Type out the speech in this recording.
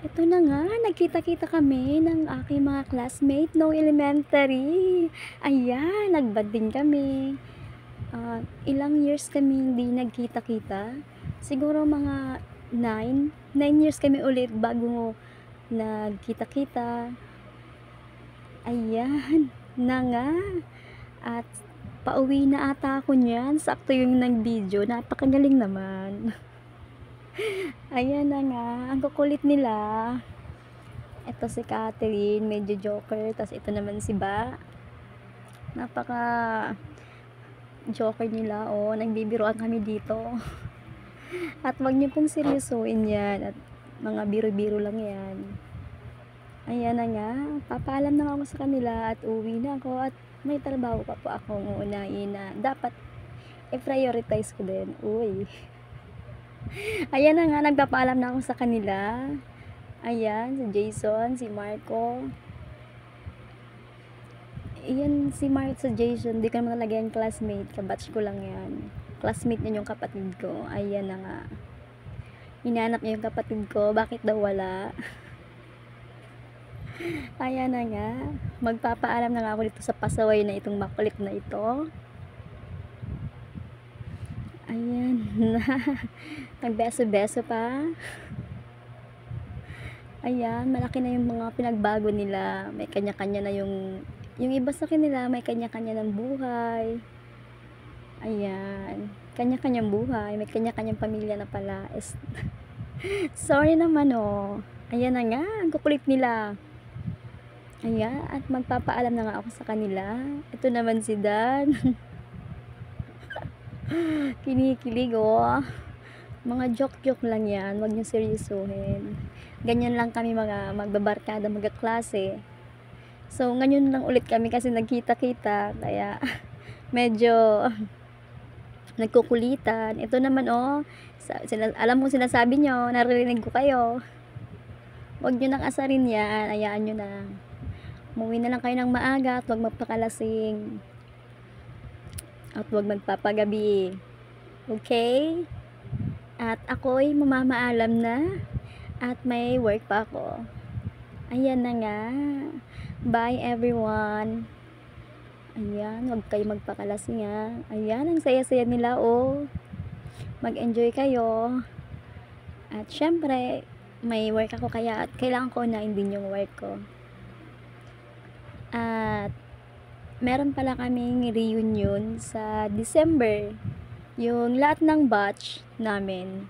Ito na nga, nagkita-kita kami ng aking mga classmate nung elementary. Ayan, nag-bonding kami. Ilang years kami hindi nagkita-kita. Siguro mga 9 years kami ulit bago nagkita-kita. Ayan, na nga. At pauwi na ata ako niyan. Sakto yung nag-video. Napakagaling naman. Ayan na nga, ang kukulit nila. Ito si Catherine, medyo joker. Tapos ito naman si Ba. Napaka joker nila, oh. Nagbibiroan kami dito. At wag niyo pong seryosoin yan. At mga biro-biro lang yan. Ayan na nga, papaalam na ako sa kanila at uwi na ako. At may trabaho pa po akong uunahin na dapat i-prioritize ko din. Uy. Ayan na nga, nagpapaalam na ako sa kanila. Ayan, si Jason, si Marco. Ayan, si Marco sa Jason, di ko naman talaga yan classmate. Kabatch ko lang yan. Classmate niya yung kapatid ko. Ayan na nga. Hinahanap niya yung kapatid ko. Bakit daw wala? Ayan na nga. Magpapaalam na nga ako dito sa pasaway na itong makulit na ito. Ayan na. Nagbeso-beso pa. Ayan, malaki na yung mga pinagbago nila. May kanya-kanya na yung iba sa kanila, may kanya-kanya ng buhay. Ayan, kanya-kanyang buhay. May kanya-kanyang pamilya na pala. Sorry naman, oh. Ayan na nga, ang kukulit nila. Ayan, at magpapaalam na nga ako sa kanila. Ito naman si Dan. Kinikilig, oh. Mga joke-joke lang yan. Huwag niyo seryosohin. Ganyan lang kami mga magbabarkada, magkaklase. So, ngayon lang ulit kami kasi nagkita-kita. Kaya, medyo nagkukulitan. Ito naman, oh. Alam mo sinasabi nyo, naririnig ko kayo. Huwag nyo nang asarin yan. Ayaan nyo na. Umuwi na lang kayo ng maaga at huwag magpakalasing. At huwag magpapagabi. Okay? At ako'y mamamaalam na. At may work pa ako. Ayan na nga. Bye everyone. Ayan, huwag kayo magpakalasing ha. Ayan, ang saya-saya nila, oh. Mag-enjoy kayo. At syempre, may work ako kaya at kailangan ko na din yung work ko. At meron pala kaming reunion sa December. Yung lahat ng batch namin